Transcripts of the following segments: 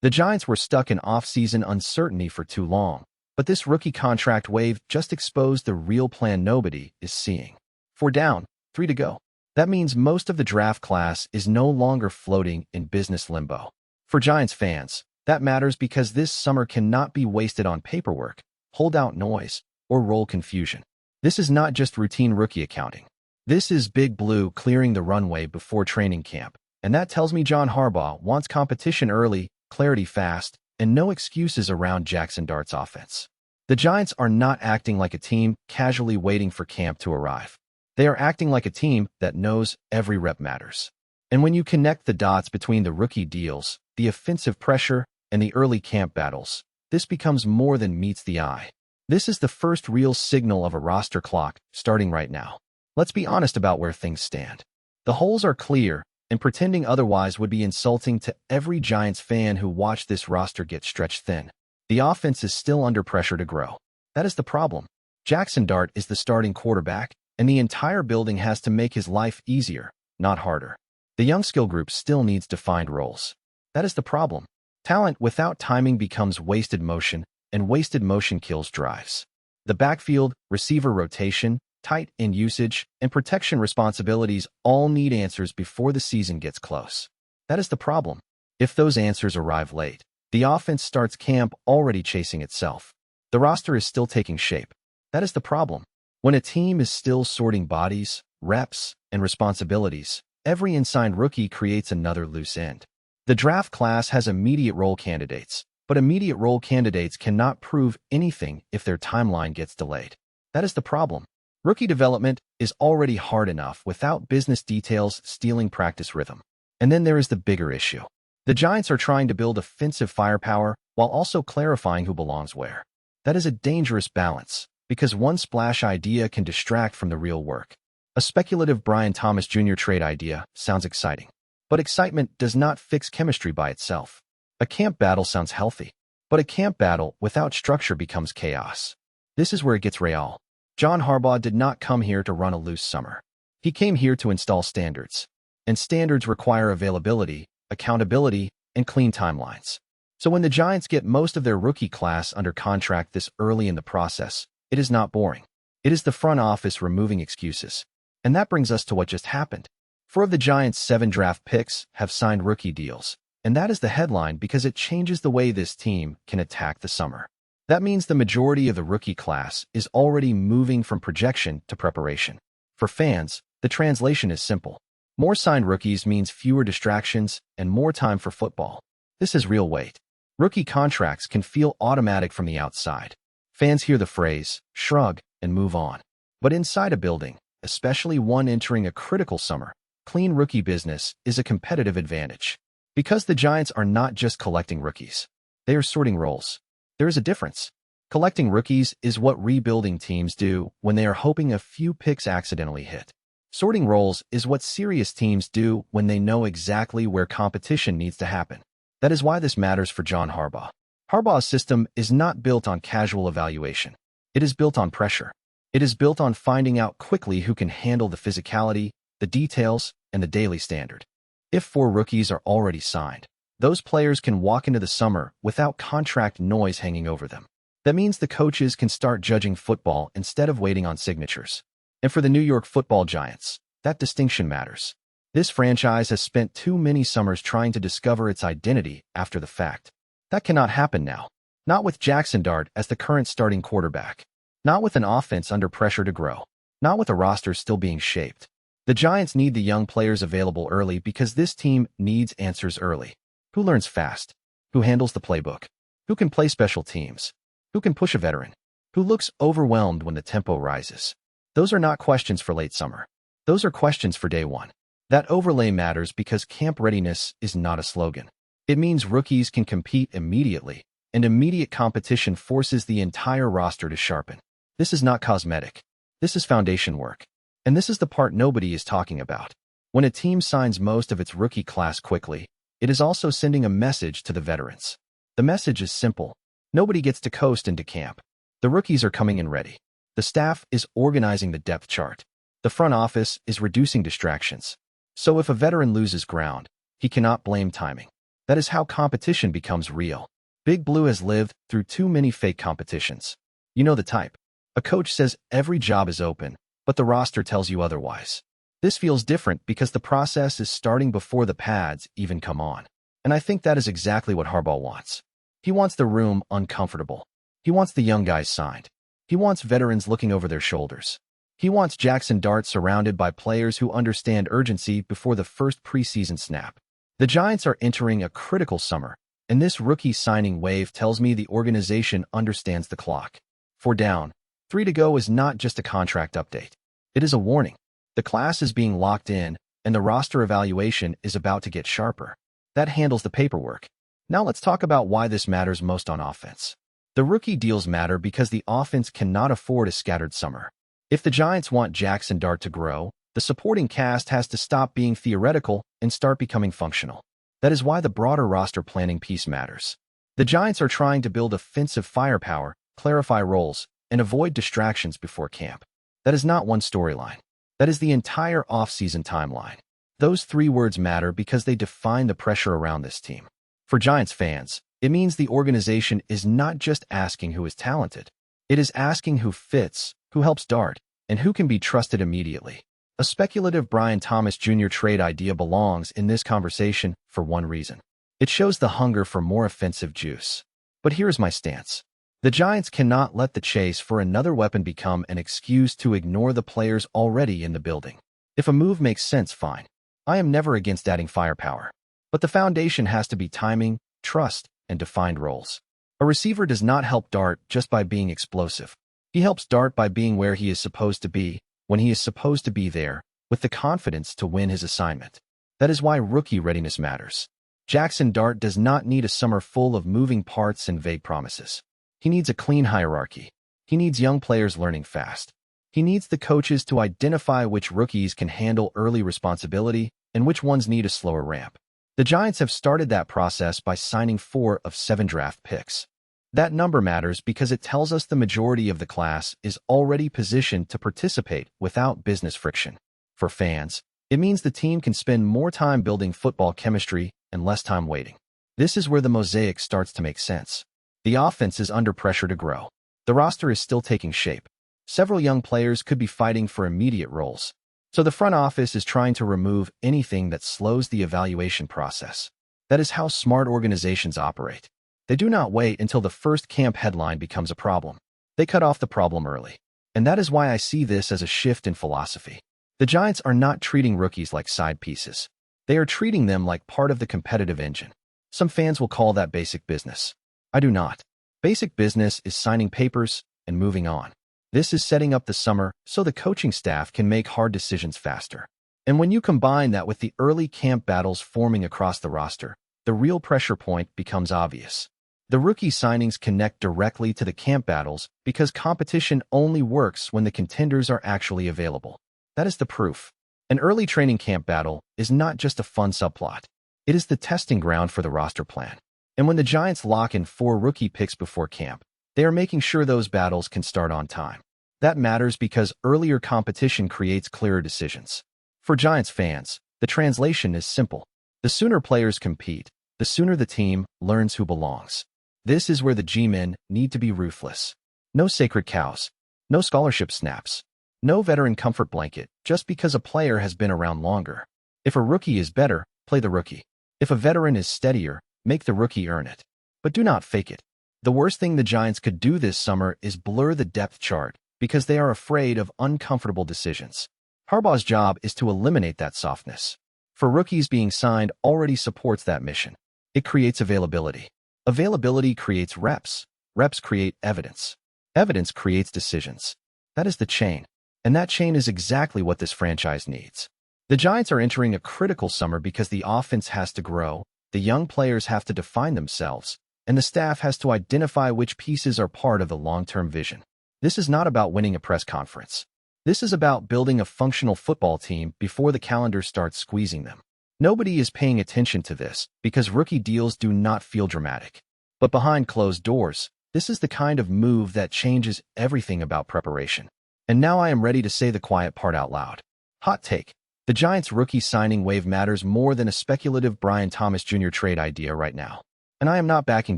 The Giants were stuck in off-season uncertainty for too long, but this rookie contract wave just exposed the real plan nobody is seeing. 4 down, 3 to go. That means most of the draft class is no longer floating in business limbo. For Giants fans, that matters because this summer cannot be wasted on paperwork, holdout noise, or role confusion. This is not just routine rookie accounting. This is Big Blue clearing the runway before training camp, and that tells me John Harbaugh wants competition early, clarity fast, and no excuses around Jaxson Dart's offense. The Giants are not acting like a team casually waiting for camp to arrive. They are acting like a team that knows every rep matters. And when you connect the dots between the rookie deals, the offensive pressure, and the early camp battles, this becomes more than meets the eye. This is the first real signal of a roster clock starting right now. Let's be honest about where things stand. The holes are clear, and pretending otherwise would be insulting to every Giants fan who watched this roster get stretched thin. The offense is still under pressure to grow. That is the problem. Jaxson Dart is the starting quarterback, and the entire building has to make his life easier, not harder. The young skill group still needs defined roles. That is the problem. Talent without timing becomes wasted motion, and wasted motion kills drives. The backfield, receiver rotation, tight end usage, and protection responsibilities all need answers before the season gets close. That is the problem. If those answers arrive late, the offense starts camp already chasing itself. The roster is still taking shape. That is the problem. When a team is still sorting bodies, reps, and responsibilities, every unsigned rookie creates another loose end. The draft class has immediate role candidates, but immediate role candidates cannot prove anything if their timeline gets delayed. That is the problem. Rookie development is already hard enough without business details stealing practice rhythm. And then there is the bigger issue. The Giants are trying to build offensive firepower while also clarifying who belongs where. That is a dangerous balance, because one splash idea can distract from the real work. A speculative Brian Thomas Jr. trade idea sounds exciting, but excitement does not fix chemistry by itself. A camp battle sounds healthy, but a camp battle without structure becomes chaos. This is where it gets real. John Harbaugh did not come here to run a loose summer. He came here to install standards, and standards require availability, accountability, and clean timelines. So when the Giants get most of their rookie class under contract this early in the process, it is not boring. It is the front office removing excuses. And that brings us to what just happened. 4 of the Giants' 7 draft picks have signed rookie deals, and that is the headline because it changes the way this team can attack the summer. That means the majority of the rookie class is already moving from projection to preparation. For fans, the translation is simple. More signed rookies means fewer distractions and more time for football. This is real weight. Rookie contracts can feel automatic from the outside. Fans hear the phrase, shrug, and move on. But inside a building, especially one entering a critical summer, clean rookie business is a competitive advantage. Because the Giants are not just collecting rookies. They are sorting roles. There is a difference. Collecting rookies is what rebuilding teams do when they are hoping a few picks accidentally hit. Sorting roles is what serious teams do when they know exactly where competition needs to happen. That is why this matters for John Harbaugh. Harbaugh's system is not built on casual evaluation. It is built on pressure. It is built on finding out quickly who can handle the physicality, the details, and the daily standard. If 4 rookies are already signed, those players can walk into the summer without contract noise hanging over them. That means the coaches can start judging football instead of waiting on signatures. And for the New York Football Giants, that distinction matters. This franchise has spent too many summers trying to discover its identity after the fact. That cannot happen now. Not with Jaxson Dart as the current starting quarterback. Not with an offense under pressure to grow. Not with a roster still being shaped. The Giants need the young players available early because this team needs answers early. Who learns fast? Who handles the playbook? Who can play special teams? Who can push a veteran? Who looks overwhelmed when the tempo rises? Those are not questions for late summer. Those are questions for day one. That overlay matters because camp readiness is not a slogan. It means rookies can compete immediately, and immediate competition forces the entire roster to sharpen. This is not cosmetic. This is foundation work. And this is the part nobody is talking about. When a team signs most of its rookie class quickly, it is also sending a message to the veterans. The message is simple. Nobody gets to coast into camp. The rookies are coming in ready. The staff is organizing the depth chart. The front office is reducing distractions. So if a veteran loses ground, he cannot blame timing. That is how competition becomes real. Big Blue has lived through too many fake competitions. You know the type. A coach says every job is open, but the roster tells you otherwise. This feels different because the process is starting before the pads even come on. And I think that is exactly what Harbaugh wants. He wants the room uncomfortable. He wants the young guys signed. He wants veterans looking over their shoulders. He wants Jaxson Dart surrounded by players who understand urgency before the first preseason snap. The Giants are entering a critical summer, and this rookie signing wave tells me the organization understands the clock. 4 down, 3 to go is not just a contract update. It is a warning. The class is being locked in, and the roster evaluation is about to get sharper. That handles the paperwork. Now let's talk about why this matters most on offense. The rookie deals matter because the offense cannot afford a scattered summer. If the Giants want Jaxson Dart to grow, the supporting cast has to stop being theoretical and start becoming functional. That is why the broader roster planning piece matters. The Giants are trying to build offensive firepower, clarify roles, and avoid distractions before camp. That is not one storyline. That is the entire offseason timeline. Those 3 words matter because they define the pressure around this team. For Giants fans, it means the organization is not just asking who is talented. It is asking who fits, who helps Dart, and who can be trusted immediately. A speculative Brian Thomas Jr. trade idea belongs in this conversation for one reason. It shows the hunger for more offensive juice. But here's my stance. The Giants cannot let the chase for another weapon become an excuse to ignore the players already in the building. If a move makes sense, fine. I am never against adding firepower. But the foundation has to be timing, trust, and defined roles. A receiver does not help Dart just by being explosive. He helps Dart by being where he is supposed to be, when he is supposed to be there, with the confidence to win his assignment. That is why rookie readiness matters. Jaxson Dart does not need a summer full of moving parts and vague promises. He needs a clean hierarchy. He needs young players learning fast. He needs the coaches to identify which rookies can handle early responsibility and which ones need a slower ramp. The Giants have started that process by signing 4 of 7 draft picks. That number matters because it tells us the majority of the class is already positioned to participate without business friction. For fans, it means the team can spend more time building football chemistry and less time waiting. This is where the mosaic starts to make sense. The offense is under pressure to grow. The roster is still taking shape. Several young players could be fighting for immediate roles. So the front office is trying to remove anything that slows the evaluation process. That is how smart organizations operate. They do not wait until the first camp headline becomes a problem. They cut off the problem early. And that is why I see this as a shift in philosophy. The Giants are not treating rookies like side pieces. They are treating them like part of the competitive engine. Some fans will call that basic business. I do not. Basic business is signing papers and moving on. This is setting up the summer so the coaching staff can make hard decisions faster. And when you combine that with the early camp battles forming across the roster, the real pressure point becomes obvious. The rookie signings connect directly to the camp battles because competition only works when the contenders are actually available. That is the proof. An early training camp battle is not just a fun subplot. It is the testing ground for the roster plan. And when the Giants lock in 4 rookie picks before camp, they are making sure those battles can start on time. That matters because earlier competition creates clearer decisions. For Giants fans, the translation is simple. The sooner players compete, the sooner the team learns who belongs. This is where the G-men need to be ruthless. No sacred cows. No scholarship snaps. No veteran comfort blanket just because a player has been around longer. If a rookie is better, play the rookie. If a veteran is steadier, make the rookie earn it. But do not fake it. The worst thing the Giants could do this summer is blur the depth chart because they are afraid of uncomfortable decisions. Harbaugh's job is to eliminate that softness. For rookies, being signed already supports that mission. It creates availability. Availability creates reps. Reps create evidence. Evidence creates decisions. That is the chain. And that chain is exactly what this franchise needs. The Giants are entering a critical summer because the offense has to grow, the young players have to define themselves, and the staff has to identify which pieces are part of the long-term vision. This is not about winning a press conference. This is about building a functional football team before the calendar starts squeezing them. Nobody is paying attention to this because rookie deals do not feel dramatic. But behind closed doors, this is the kind of move that changes everything about preparation. And now I am ready to say the quiet part out loud. Hot take. The Giants' rookie signing wave matters more than a speculative Brian Thomas Jr. trade idea right now. And I am not backing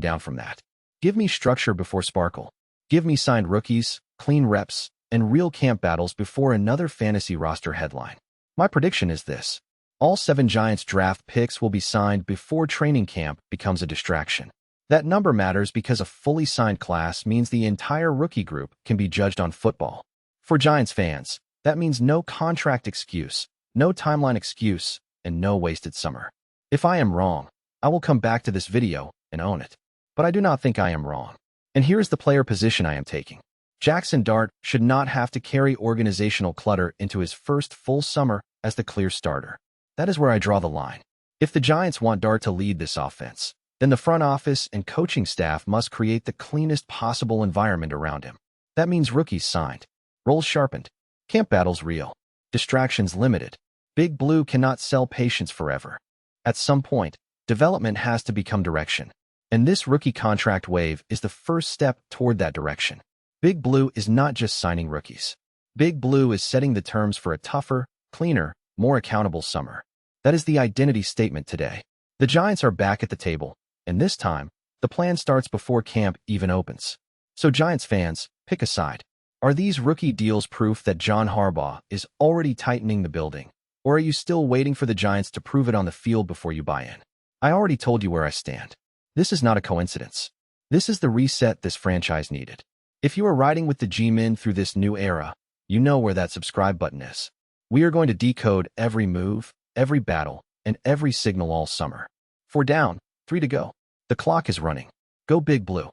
down from that. Give me structure before sparkle. Give me signed rookies, clean reps, and real camp battles before another fantasy roster headline. My prediction is this. All 7 Giants draft picks will be signed before training camp becomes a distraction. That number matters because a fully signed class means the entire rookie group can be judged on football. For Giants fans, that means no contract excuse, no timeline excuse, and no wasted summer. If I am wrong, I will come back to this video and own it. But I do not think I am wrong. And here is the player position I am taking. Jaxson Dart should not have to carry organizational clutter into his first full summer as the clear starter. That is where I draw the line. If the Giants want Dart to lead this offense, then the front office and coaching staff must create the cleanest possible environment around him. That means rookies signed, roles sharpened, camp battles real, distractions limited. Big Blue cannot sell patience forever. At some point, development has to become direction. And this rookie contract wave is the first step toward that direction. Big Blue is not just signing rookies. Big Blue is setting the terms for a tougher, cleaner, more accountable summer. That is the identity statement today. The Giants are back at the table, and this time, the plan starts before camp even opens. So Giants fans, pick a side. Are these rookie deals proof that John Harbaugh is already tightening the building? Or are you still waiting for the Giants to prove it on the field before you buy in? I already told you where I stand. This is not a coincidence. This is the reset this franchise needed. If you are riding with the G-Men through this new era, you know where that subscribe button is. We are going to decode every move, every battle, and every signal all summer. 4 down, 3 to go. The clock is running. Go Big Blue.